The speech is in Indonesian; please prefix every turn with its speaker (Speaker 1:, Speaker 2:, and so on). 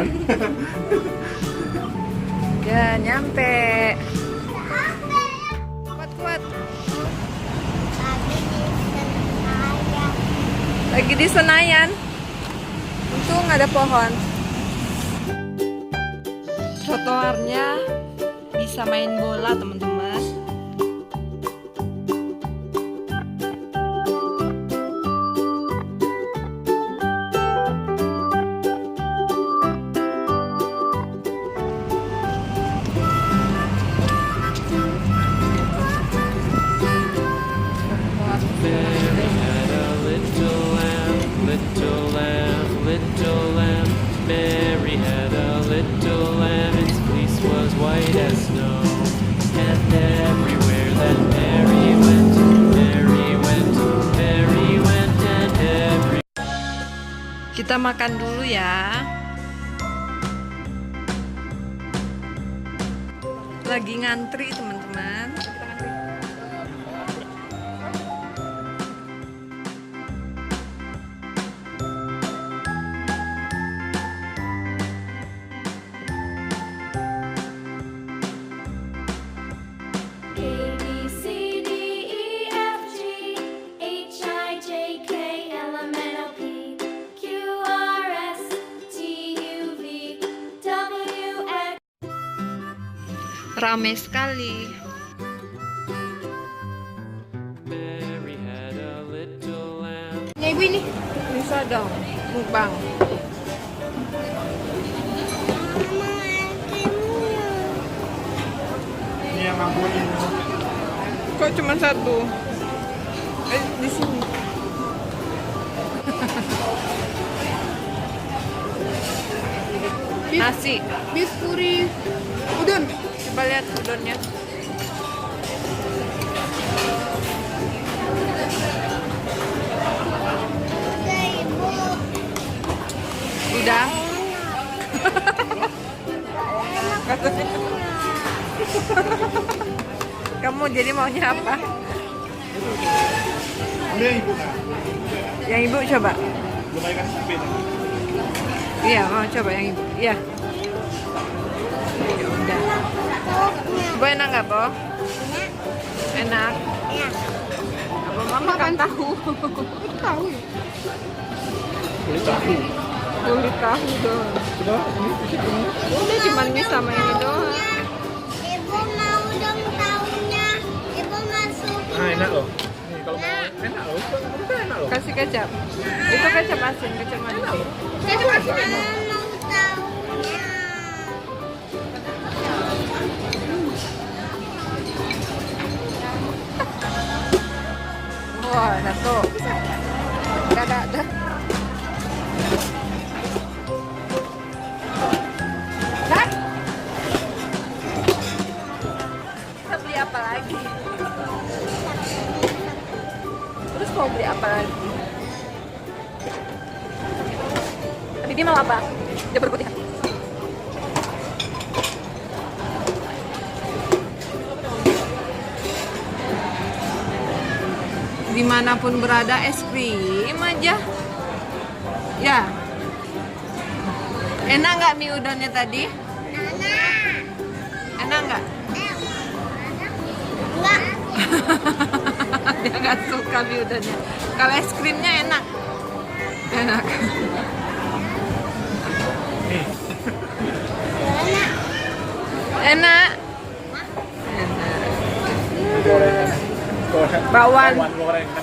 Speaker 1: kan?
Speaker 2: Ya, nyampe. Kuat-kuat. Lagi di Senayan. Untung ada pohon. Trotoarnya bisa main bola, teman-teman.
Speaker 3: Little lamb, Mary had a little lamb, its fleece was white as snow. And everywhere that Mary went, Mary went, Mary went, and every...
Speaker 2: Kita makan dulu ya. Lagi ngantri, teman-teman. Ramai sekali.
Speaker 3: Mary had a little lamb.
Speaker 2: Ya, ibu ini bisa dong mukbang.
Speaker 1: Ini yang mampu ini.
Speaker 2: Kok cuma satu? Di sini. Nasi, beef curry, udon. Coba lihat udonnya. Udah. Kamu jadi maunya apa?
Speaker 1: Ini yang ibu kan?
Speaker 2: Yang ibu coba.
Speaker 1: Belum aja kan beda.
Speaker 2: Iya, mau coba yang ibu. Iya. Ya udah. Coba enak nggak, Po? Enak. Apa mama kan tahu? Tahu ya?
Speaker 1: Kulit tahu.
Speaker 2: Kulit tahu dong.
Speaker 1: Udah, ini itu.
Speaker 2: Udah cuma ini sama ini doang.
Speaker 4: Ibu mau dong tahunya. Ibu masuk.
Speaker 1: Nah, enak loh. Nih, kalau mau enak loh. Itu enak loh.
Speaker 2: Kasih kecap. Itu kecap asin, kecap manis.
Speaker 4: Mau tahunya.
Speaker 2: Wah, satu. Gak ada. Kita beli apa lagi? Terus mau beli apa lagi? Bibi mau apa? Dia berputih. Dimanapun berada es krim aja. Ya. Enak nggak mie udonnya tadi? Enak nggak?
Speaker 4: Enggak.
Speaker 2: Dia nggak suka mie udonnya. Kalau es krimnya enak. Enak.
Speaker 1: Nih.
Speaker 2: Enak.
Speaker 1: Gorengan.
Speaker 2: Bakwan.
Speaker 1: Gorengan.